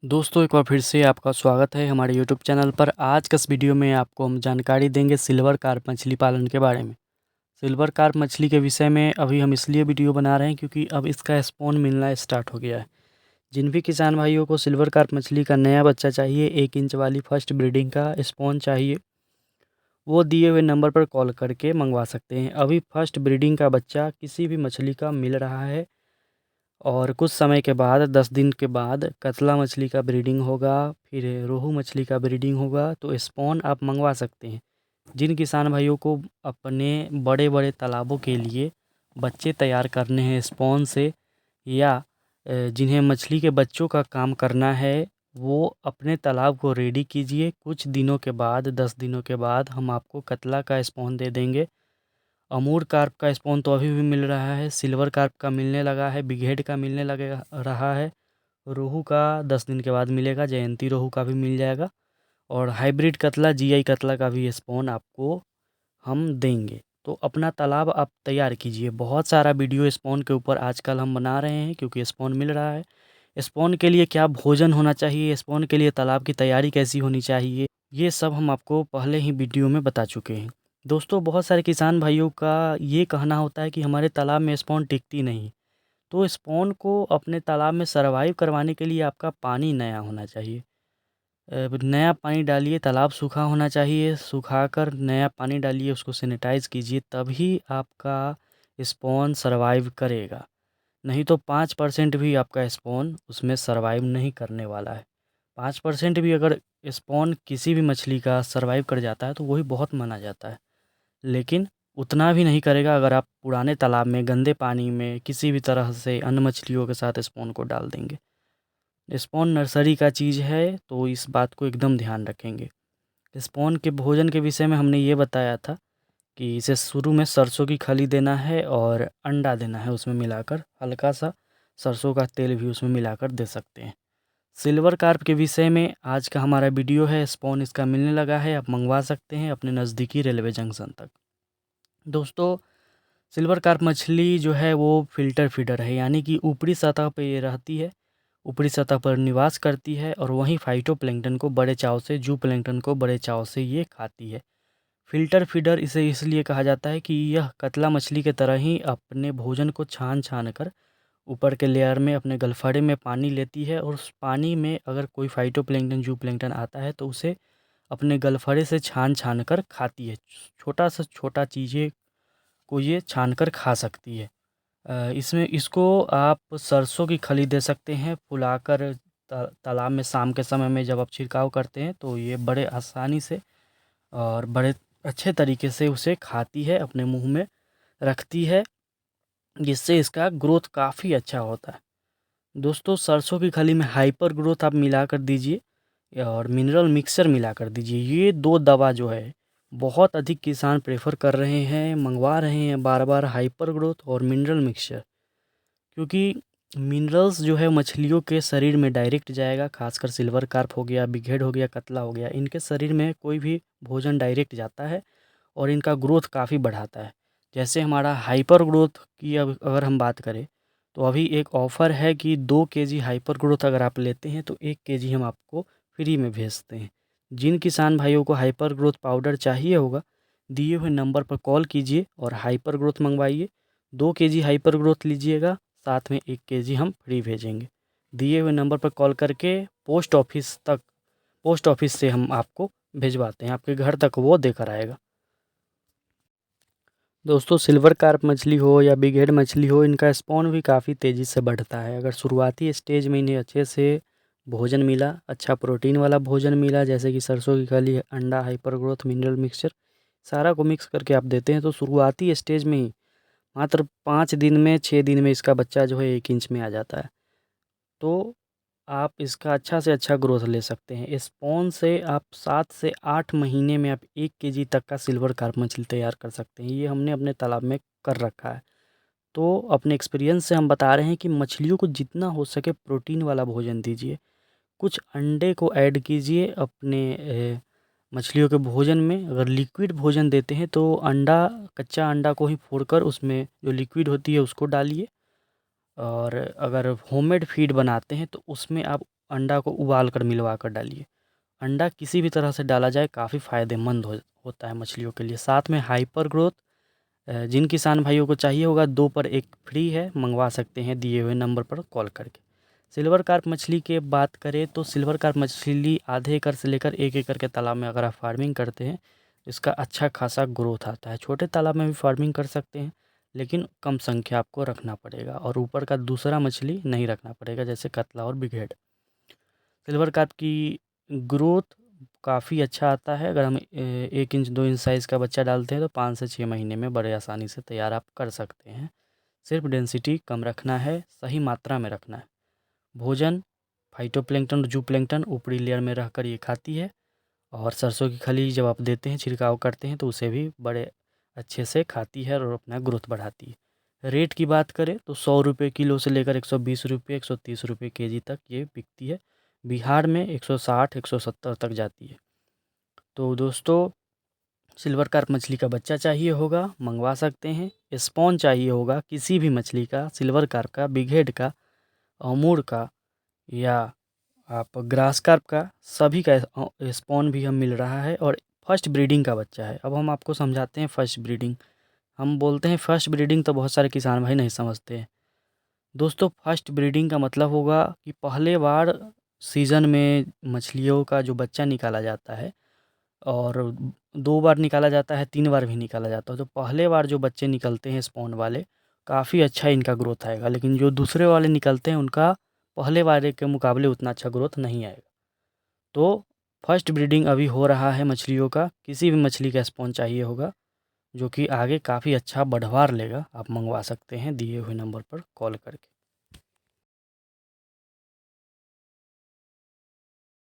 दोस्तों एक बार फिर से आपका स्वागत है हमारे यूट्यूब चैनल पर। आज का इस वीडियो में आपको हम जानकारी देंगे सिल्वर कार्प मछली पालन के बारे में। सिल्वर कार्प मछली के विषय में अभी हम इसलिए वीडियो बना रहे हैं क्योंकि अब इसका स्पॉन मिलना स्टार्ट हो गया है। जिन भी किसान भाइयों को सिल्वर कार्प मछली का नया बच्चा चाहिए, 1 इंच वाली फर्स्ट ब्रीडिंग का स्पॉन चाहिए, वो दिए हुए नंबर पर कॉल करके मंगवा सकते हैं। अभी फर्स्ट ब्रीडिंग का बच्चा किसी भी मछली का मिल रहा है और कुछ समय के बाद 10 दिन के बाद कतला मछली का ब्रीडिंग होगा, फिर रोहू मछली का ब्रीडिंग होगा। तो स्पॉन आप मंगवा सकते हैं। जिन किसान भाइयों को अपने बड़े बड़े तालाबों के लिए बच्चे तैयार करने हैं स्पॉन से, या जिन्हें मछली के बच्चों का काम करना है, वो अपने तालाब को रेडी कीजिए। कुछ दिनों के बाद 10 दिनों के बाद हम आपको कतला का स्पॉन दे देंगे। अमूर कार्प का स्पॉन तो अभी भी मिल रहा है, सिल्वर कार्प का मिलने लगा है, बिग हेड का मिलने लगे रहा है, रोहू का 10 दिन के बाद मिलेगा, जयंती रोहू का भी मिल जाएगा, और हाइब्रिड कतला जीआई कतला का भी स्पॉन आपको हम देंगे। तो अपना तालाब आप तैयार कीजिए। बहुत सारा वीडियो स्पॉन के ऊपर आजकल हम बना रहे हैं क्योंकि स्पॉन मिल रहा है। स्पॉन के लिए क्या भोजन होना चाहिए, स्पॉन के लिए तालाब की तैयारी कैसी होनी चाहिए, ये सब हम आपको पहले ही वीडियो में बता चुके हैं। दोस्तों बहुत सारे किसान भाइयों का ये कहना होता है कि हमारे तालाब में स्पॉन टिकती नहीं। तो स्पॉन को अपने तालाब में सर्वाइव करवाने के लिए आपका पानी नया होना चाहिए। नया पानी डालिए, तालाब सूखा होना चाहिए, सुखाकर नया पानी डालिए, उसको सैनिटाइज़ कीजिए, तभी आपका स्पॉन सर्वाइव करेगा। नहीं तो 5% भी आपका स्पॉन उसमें सर्वाइव नहीं करने वाला है। 5% भी अगर स्पॉन किसी भी मछली का सर्वाइव कर जाता है तो वही बहुत माना जाता है। लेकिन उतना भी नहीं करेगा अगर आप पुराने तालाब में गंदे पानी में किसी भी तरह से अन्य मछलियों के साथ स्पॉन को डाल देंगे। स्पॉन नर्सरी का चीज़ है तो इस बात को एकदम ध्यान रखेंगे। स्पॉन के भोजन के विषय में हमने ये बताया था कि इसे शुरू में सरसों की खली देना है और अंडा देना है, उसमें मिलाकर हल्का सा सरसों का तेल भी उसमें मिलाकर दे सकते हैं। सिल्वर कार्प के विषय में आज का हमारा वीडियो है। स्पॉन इसका मिलने लगा है, आप मंगवा सकते हैं अपने नज़दीकी रेलवे जंक्शन तक। दोस्तों सिल्वर कार्प मछली जो है वो फ़िल्टर फीडर है, यानी कि ऊपरी सतह पे ये रहती है, ऊपरी सतह पर निवास करती है और वहीं फाइटोप्लैंक्टन को बड़े चाव से, जू प्लैंक्टन को बड़े चाव से ये खाती है। फ़िल्टर फीडर इसे इसलिए कहा जाता है कि यह कतला मछली की तरह ही अपने भोजन को छान कर ऊपर के लेयर में अपने गलफड़े में पानी लेती है, और उस पानी में अगर कोई फाइटोप्लैंक्टन, जू प्लैंक्टन आता है तो उसे अपने गलफड़े से छान कर खाती है। छोटा से छोटा चीज़ें को ये छान कर खा सकती है। इसमें इसको आप सरसों की खली दे सकते हैं फुलाकर तालाब में। शाम के समय में जब आप छिड़काव करते हैं तो ये बड़े आसानी से और बड़े अच्छे तरीके से उसे खाती है, अपने मुंह में रखती है, जिससे इसका ग्रोथ काफ़ी अच्छा होता है। दोस्तों सरसों की खली में हाइपर ग्रोथ आप मिलाकर दीजिए और मिनरल मिक्सचर मिलाकर दीजिए। ये दो दवा जो है बहुत अधिक किसान प्रेफर कर रहे हैं, मंगवा रहे हैं बार बार, हाइपर ग्रोथ और मिनरल मिक्सचर। क्योंकि मिनरल्स जो है मछलियों के शरीर में डायरेक्ट जाएगा, खासकर सिल्वर कार्प हो गया, बिग हेड हो गया, कतला हो गया, इनके शरीर में कोई भी भोजन डायरेक्ट जाता है और इनका ग्रोथ काफ़ी बढ़ाता है। जैसे हमारा हाइपर ग्रोथ की अब अगर हम बात करें तो अभी एक ऑफ़र है कि 2 kg हाइपर ग्रोथ अगर आप लेते हैं तो 1 kg हम आपको फ्री में भेजते हैं। जिन किसान भाइयों को हाइपर ग्रोथ पाउडर चाहिए होगा, दिए हुए नंबर पर कॉल कीजिए और हाइपर ग्रोथ मंगवाइए। 2 kg हाइपर ग्रोथ लीजिएगा, साथ में 1 kg हम फ्री भेजेंगे। दिए हुए नंबर पर कॉल करके पोस्ट ऑफिस से हम आपको भिजवाते हैं, आपके घर तक वो देकर आएगा। दोस्तों सिल्वर कार्प मछली हो या बिग हेड मछली हो, इनका स्पॉन भी काफ़ी तेज़ी से बढ़ता है। अगर शुरुआती स्टेज में इन्हें अच्छे से भोजन मिला, अच्छा प्रोटीन वाला भोजन मिला, जैसे कि सरसों की खली, अंडा, हाइपर ग्रोथ, मिनरल मिक्सचर, सारा को मिक्स करके आप देते हैं तो शुरुआती स्टेज में ही मात्र 5 दिन में, 6 दिन में इसका बच्चा जो है 1 इंच में आ जाता है। तो आप इसका अच्छा से अच्छा ग्रोथ ले सकते हैं। स्पॉन से आप 7 से 8 महीने में आप 1 kg तक का सिल्वर कार्प मछली तैयार कर सकते हैं। ये हमने अपने तालाब में कर रखा है। तो अपने एक्सपीरियंस से हम बता रहे हैं कि मछलियों को जितना हो सके प्रोटीन वाला भोजन दीजिए। कुछ अंडे को ऐड कीजिए अपने मछलियों के भोजन में। अगर लिक्विड भोजन देते हैं तो कच्चा अंडा को ही फोड़कर उसमें जो लिक्विड होती है उसको डालिए, और अगर होममेड फीड बनाते हैं तो उसमें आप अंडा को उबाल कर मिलवा कर डालिए। अंडा किसी भी तरह से डाला जाए काफ़ी फ़ायदेमंद होता है मछलियों के लिए। साथ में हाइपर ग्रोथ जिन किसान भाइयों को चाहिए होगा 2 पर 1 फ्री है, मंगवा सकते हैं दिए हुए नंबर पर कॉल करके। सिल्वर कार्प मछली की बात करें तो सिल्वर कार्प मछली आधे एकड़ से लेकर 1 एकड़ के तालाब में अगर आप फार्मिंग करते हैं तो इसका अच्छा खासा ग्रोथ आता है। छोटे तालाब में भी फार्मिंग कर सकते हैं, लेकिन कम संख्या आपको रखना पड़ेगा और ऊपर का दूसरा मछली नहीं रखना पड़ेगा, जैसे कतला और बिघेड़। सिल्वर कार्प की ग्रोथ काफ़ी अच्छा आता है। अगर हम 1 इंच 2 इंच साइज़ का बच्चा डालते हैं तो 5 से 6 महीने में बड़े आसानी से तैयार आप कर सकते हैं। सिर्फ डेंसिटी कम रखना है, सही मात्रा में रखना है। भोजन फाइटोप्लैंक्टन और जूप्लैंक्टन ऊपरी लेयर में रहकर ये खाती है, और सरसों की खली जब आप देते हैं, छिड़काव करते हैं तो उसे भी बड़े अच्छे से खाती है और अपना ग्रोथ बढ़ाती है। रेट की बात करें तो 100 रुपये किलो से लेकर 120 रुपये 130 रुपये केजी तक ये बिकती है। बिहार में 160 170 तक जाती है। तो दोस्तों, सिल्वर कार्प मछली का बच्चा चाहिए होगा, मंगवा सकते हैं। स्पॉन चाहिए होगा किसी भी मछली का, सिल्वर कार्प का, बिघेड का, अमूर का या आप ग्रास कार्प का, सभी का स्पॉन भी हम मिल रहा है। और फर्स्ट ब्रीडिंग का बच्चा है। अब हम आपको समझाते हैं फर्स्ट ब्रीडिंग। हम बोलते हैं फर्स्ट ब्रीडिंग तो बहुत सारे किसान भाई नहीं समझते हैं। दोस्तों, फर्स्ट ब्रीडिंग का मतलब होगा कि पहले बार सीज़न में मछलियों का जो बच्चा निकाला जाता है, और 2 बार निकाला जाता है, 3 बार भी निकाला जाता है। तो पहले बार जो बच्चे निकलते हैं स्पॉन वाले, काफ़ी अच्छा इनका ग्रोथ आएगा, लेकिन जो दूसरे वाले निकलते हैं उनका पहले वाले के मुकाबले उतना अच्छा ग्रोथ नहीं आएगा। तो फर्स्ट ब्रीडिंग अभी हो रहा है मछलियों का। किसी भी मछली का स्पॉन चाहिए होगा जो कि आगे काफ़ी अच्छा बढ़वार लेगा, आप मंगवा सकते हैं दिए हुए नंबर पर कॉल करके।